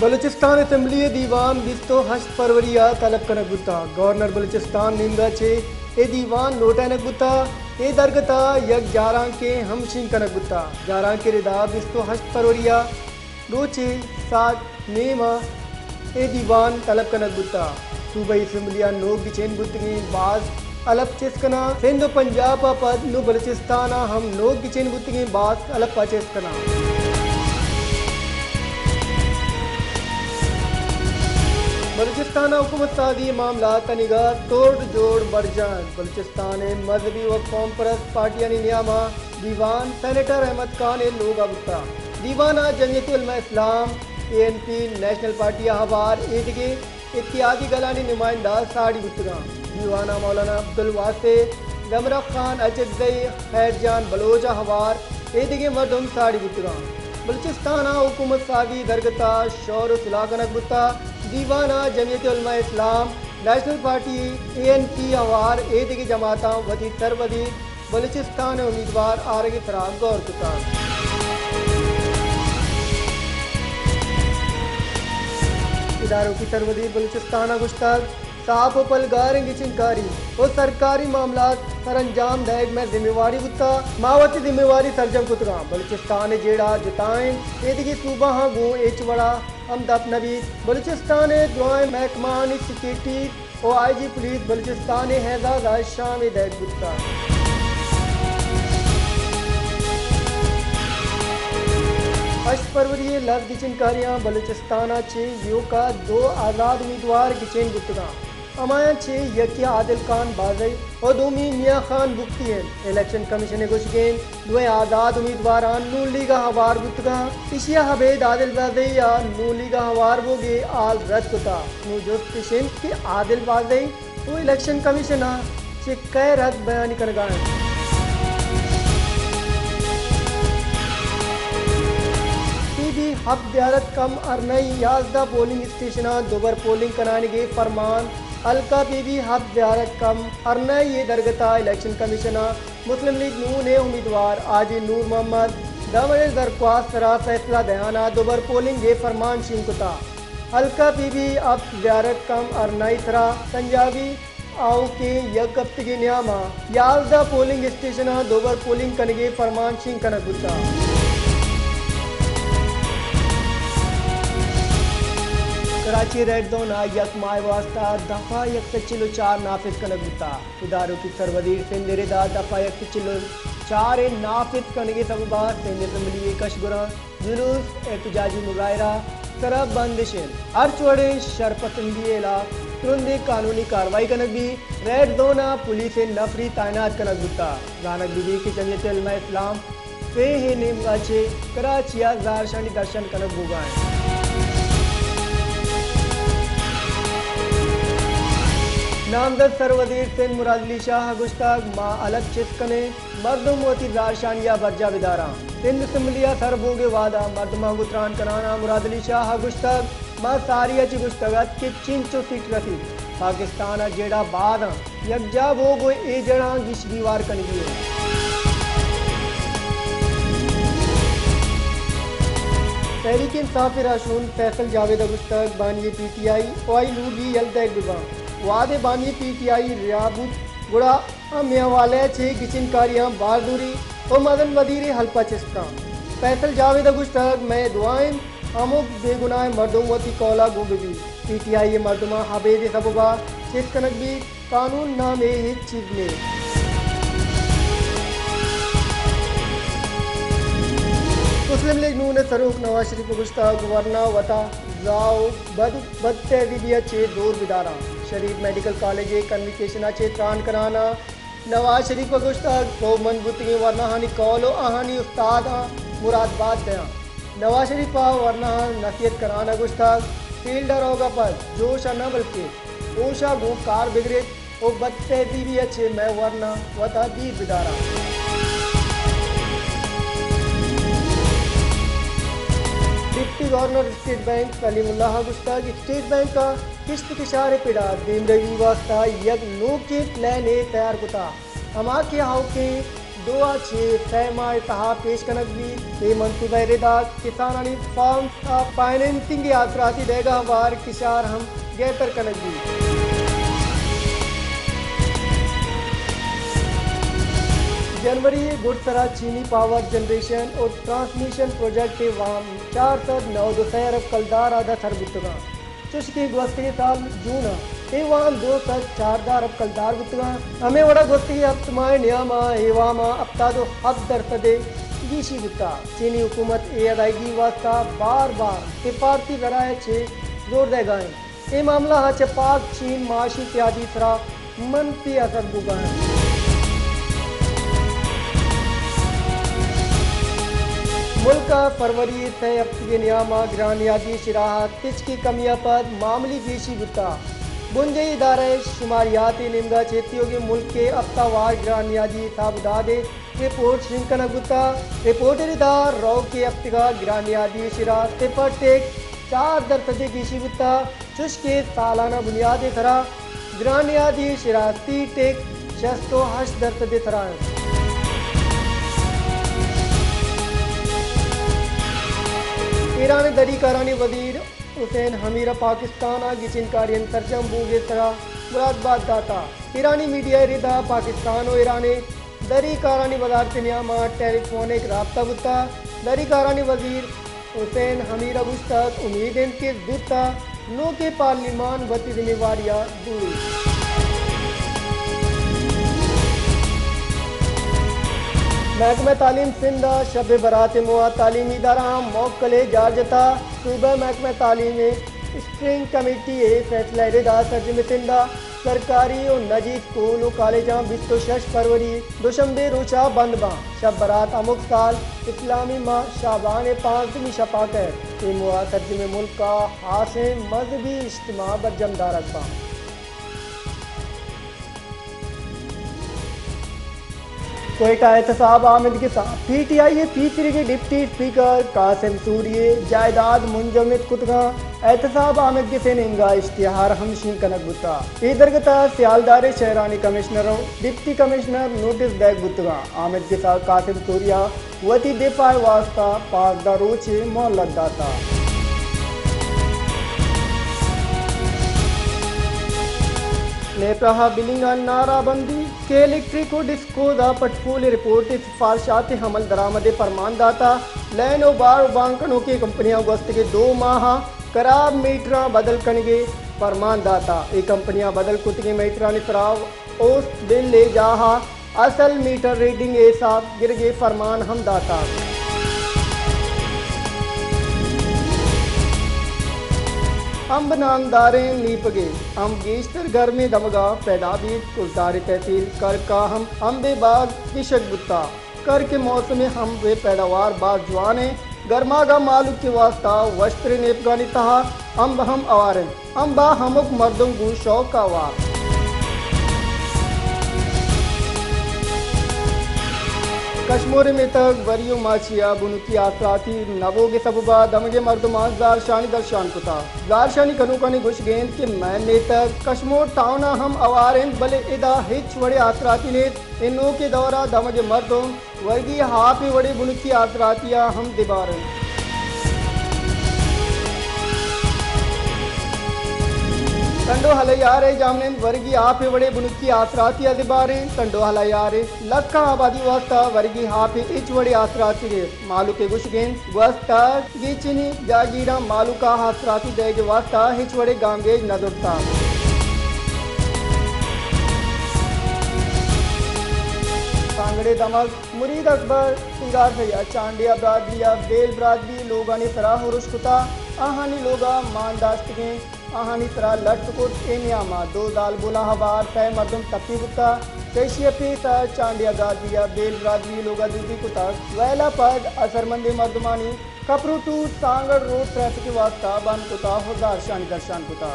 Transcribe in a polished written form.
Balochistan assembly दीवान बिस्तो हश्त परवरिया तलब कनक बुता governor Balochistan निंगा चे ए दीवान लोटनक बुता ए दरगता यक जारां के हमशीन कनक बुता जारां के रिदा बिस्तो हश्त परवरिया रोचे सात नेमा ए दीवान तलब कनक बुता सूबाई असेंबलिया नोक बिचेन बुतगी बाज अलप चेस्कना सिंध पंजाब पद नु बलूचिस्तान हम नोक बिचेन बुतगी बाज अलप चेस्कना बलूचिस्तान हुकूमत सादी मामला तनिगा तोड़ जोड़ बरजान बलूचिस्तान मजहबी व कौम परस्त पार्टियां नियामा दीवान सेनेटर अहमद खान लोग अबुता दीवाना जमीयत उलमा इस्लाम ANP नेशनल पार्टी हवार एदगे इत्यादि गलानी नुमाइंदा साड़ी बुतगा दीवाना मौलाना अब्दुल वासे गमरा खान अजदई खैरजान बलोचा हवार एदगे मरदम साड़ी बुतगा बलूचिस्तान हुकूमत सादी दरगता शौर सुलागनक बुता दीवाना जमीयत उलमा इस्लाम नेशनल पार्टी ANP हवार एदगी जमाता वदी तरवदी बलूचिस्तान उम्मीदवार आरगे फराग गौर कुता इदारों की तरवदी बलूचिस्तान गुश्ताग साफ पलगार चिंकारी और सरकारी मामला सर अंजाम दैग में जिम्मेवारी बुता मावती जिम्मेवारी सरजम कुतरा बलूचिस्तान जेड़ा जिताएं एदगी सूबा हाँ गो एचवड़ा हमदप नबी बलूचिस्तान दुआएं महकमान सिक्योरिटी और IG पुलिस बलूचिस्तान हैजा शाम दैग बुता हश्त परवरी लफ्ज चिनकारियाँ बलूचिस्तान चे यो का दो आज़ाद उम्मीदवार गिचेन गुतगा अमाया छे यकिया आदिल खान बाजई और दूमी मियाँ खान बुकती है इलेक्शन कमीशन गुशगेन दुए आज़ाद उम्मीदवार नून लीगा हवार गुतगा इशिया हबेद आदिल बाजई या नून लीगा हवार बोगे आल रद्द कुता नू जुस्टिशन के आदिल बाजई तो इलेक्शन कमीशन चे कै रद्द बयानी कर गए हब दियारत कम अरनई याजदा पोलिंग स्टेशन दोबर पोलिंग कराने के फरमान अलका पीबी हब दियारत कम अरनई ये दरगता इलेक्शन कमीशन मुस्लिम लीग नून उम्मीदवार आजी नूर मोहम्मद दमरे दरख्वास्त सरा फैसला दयाना दोबर पोलिंग के फरमान शिंकुता अलका पीबी अब दियारत कम अरनई थरा पंजाबी आओ के यक हफ्ते न्यामा याजदा पोलिंग स्टेशन दोबर पोलिंग कनगे फरमान शिंग कनगुता कराची रेड जोन यक माह वास्ता दफा यक चिलो 4 नाफिज कनगुता इदारों की सरवदीर सिंध रेदा दफा यक चिलो 4 नाफिज कनगे सबबा सिंध असेंबली कशगुरा जुलूस एहतजाजी मुजाहरा तरफ बंदिशें अर्चवड़े शरपसंदीला तुरंत कानूनी कार्रवाई कनक भी रेड जोन पुलिस नफरी तैनात कनगुता गानक बीबी की जमीयत उलमा इस्लाम फे है नेमगाचे कराचिया ज़ारशानी दर्शन कनक बुगाएं नामदर सरवदीर सिंध मुरादली शाह गुश्ताग माँ अलग चिस्कने मर्दम मोती ज़ारशानिया बर्जा बिदारा सिंध असेंबलिया सर बोगे वादा मर्दमा गुतरान कनाना मुरादली शाह गुश्ताग माँ सारिया ची गुश्तगत के चिंचो सीट रखी पाकिस्तान जेड़ा बाद यकजा बोगो ए जड़ा गिश दीवार कनगी है तहरीक इंसाफ राशून फैसल जावेद गुश्ताग बानी PTI ओई लूगी यलदैग बिबा वादे बानी PTI रियाबुत गुड़ा अमिया वाले छे गिचिनकारियां बारदूरी और मदन वजीर हल्पा चिस्का फैसल जावेद गुश्ताग मैं दुआएं अमुक बेगुनाह मर्दों वती कौला गुबी PTI ये मर्दमा हबेद सबबा चिस्कनक भी कानून नाम हित चीज में मुस्लिम लीग नून सरूख नवाज शरीफ गुश्ताग वरना वता जाओ बद तहजीबिया चे दूर बिदारा शरीफ मेडिकल कॉलेज कन्विकेशन चे त्रान कराना नवाज शरीफ गुश्ताग तो मनबुती वरना हानि कौलो आहानी उस्ताद मुरादबाद दया नवाज शरीफ वरना नसीहत कराना गुश्ताग फील्डर होगा पर जोश न बल्कि ओशा गो कार बिगड़े और बद तहजीबिया चे मैं वरना वता दीर बिदारा डिप्टी गवर्नर स्टेट बैंक सलीमुल्लाह गुश्ताग स्टेट बैंक का किश्त किशारे पिड़ा दिन रवि वास्ता यक नो के प्लान तैयार कुता हमा के हाउ के 2-6 फैमा तहा पेश कनकवी ये मनसूबा रिदा किसानी फार्म फाइनेंसिंग यात्राती देगा वार किशार हम गैतर कनकवी जनवरी गुड़सरा चीनी पावर जनरेशन और ट्रांसमिशन प्रोजेक्ट के वाम 409 अरब कलदार आधा थरबुतगा चुस्की गोस्ती साल जून एवाम 204 अरब कलदार बुतगा हमें वड़ा गोस्ती अप्तमाय नियमा एवामा अप्तादो हद दरसदे गीशी बुता चीनी हुकूमत ए अदायगी वास्ता बार बार सिफारती जराए छे जोर दे गए ये मामला हाँ पाक चीन माशी इत्यादि सरा मनफी असर बुगा है मुल्क फरवरी से अफ्ती नियामा ग्रानियादी शिराहत तिच की कमियां पर मामूली गीशी गुत्ता बुंजे इदारे शुमारियाती निमगा चेतियों के मुल्क के अफ्तावार ग्रानियादी साबुदादे रिपोर्ट श्रिंकन गुत्ता रिपोर्टर इदार रो के अफ्तिगा ग्रानियादी शिरा तिपर टेक 4 गीशी गुत्ता चुश के सालाना बुनियादी थरा ग्रानियादी शिरा ती टेक 608 थरा ईरानी दरी करानी वजीर हुसैन हमीरा पाकिस्तान गिचिन कार्य तरजम बूगे तरह मुरादबाद दाता ईरानी मीडिया रिदा पाकिस्तान और ईरानी दरी कारानी वजारत नियामा टेलीफोनिक राब्ता बुता दरी कारानी वजीर हुसैन हमीरा गुस्तक उम्मीद के दूता नो के पार्लिमान वती जिम्मेवारियाँ दूरी महकमा तालीम सिंध शब बरात मुआ तालीमी इदारा मौकले जारजता सूबा महकमा तालीम स्ट्रिंग कमेटी फैसला रिदा सर्जम सिंधा सरकारी और निजी स्कूल और कॉलेज 26 फरवरी दोशंबे रोचा बंद बा शब बरात अमुक साल इस्लामी माह शाबान 5 शपाकर ये मुआ सर्जम मुल्क का हासे मजहबी इज्तिमा बरजमदार अकबा कोयटा एहतसाब आमिद के साथ PTI तीसरे के डिप्टी स्पीकर कासिम सूरिये जायदाद मुंजमिद कुतगा एहतसाब आमिद के सेनेंगा इश्तिहार हमशीन कनक बुता इधरगता सियालदार शहरानी कमिश्नरों डिप्टी कमिश्नर नोटिस बैग बुतगा आमिद के साथ कासिम सूरिया वती दिफाए वास्ता पासदा रोचे मोहलत दाता नेपहा बिलिंग नाराबंदी के इलेक्ट्रिक और डिस्को दा पटफूल रिपोर्ट सिफारशात हमल दरामद फरमानदाता लैन और बार बांकनों की कंपनियां गस्त के 2 माह खराब मीटर बदल कनगे फरमानदाता ये कंपनियां बदल कुतगे मीटर निफराव ओस बिल ले जाहा असल मीटर रीडिंग ए साफ गिरगे फरमान हम दाता अम्ब नामदारें लीपगे अम्ब गेस्तर घर में दमगा पैदाबीर कुलदार तहसील कर का हम अम्बे बाग किशक बुत्ता कर के मौसम में हम वे पैदावार बाग जवाने गर्मा का मालूक के वास्ता वस्त्र नेपगानी तहा अम्ब हम अवारन अम्बा हमक मर्दों गु शौक का वार कश्मीर में तक वरियो माचिया बुनुकी आसराती नबो के सबबा दमगे मर्दमान जारशानी दर्शान कुता जारशानी कनुकानी घुश गेंद के मैंने तक कश्मीर तावना हम अवारें बले इदा हिच वड़े आसराती ने इनो के दौरा दमगे मर्दों वर्गी हाफी वड़े बुनुकी आसरातिया हम दिबारन टंडो हलयारे जामने वर्गी आपे वड़े बुनुकी आसराती अदिबारे टंडो हलयारे लक्का आबादी वास्ता वर्गी हाफे इच वड़े आसराती रे मालू के गुशगेन वास्ता गीचनी जागीरा मालू का आसराती देगे वास्ता हिच वड़े गांगेज नजरता सांगड़े दमक मुरीद अकबर सिंगार भैया चांडिया बरादरिया बेल बरादरी लोगानी तरह रुशकुता आहानी लोगा मानदाश्तगे आहानी तरह लटकुट एनियामा 2 दाल बुला हवार तय मर्दम तकी बुता पेशियपी सर चांडिया बरादरिया बेल बरादरी लोगा दीदी कुता वैला पद असरमंदी मर्दमानी कपरू टू सांगड़ रोड ट्रैफिक वास्ता बन कुता हजार शानी दर्शान कुता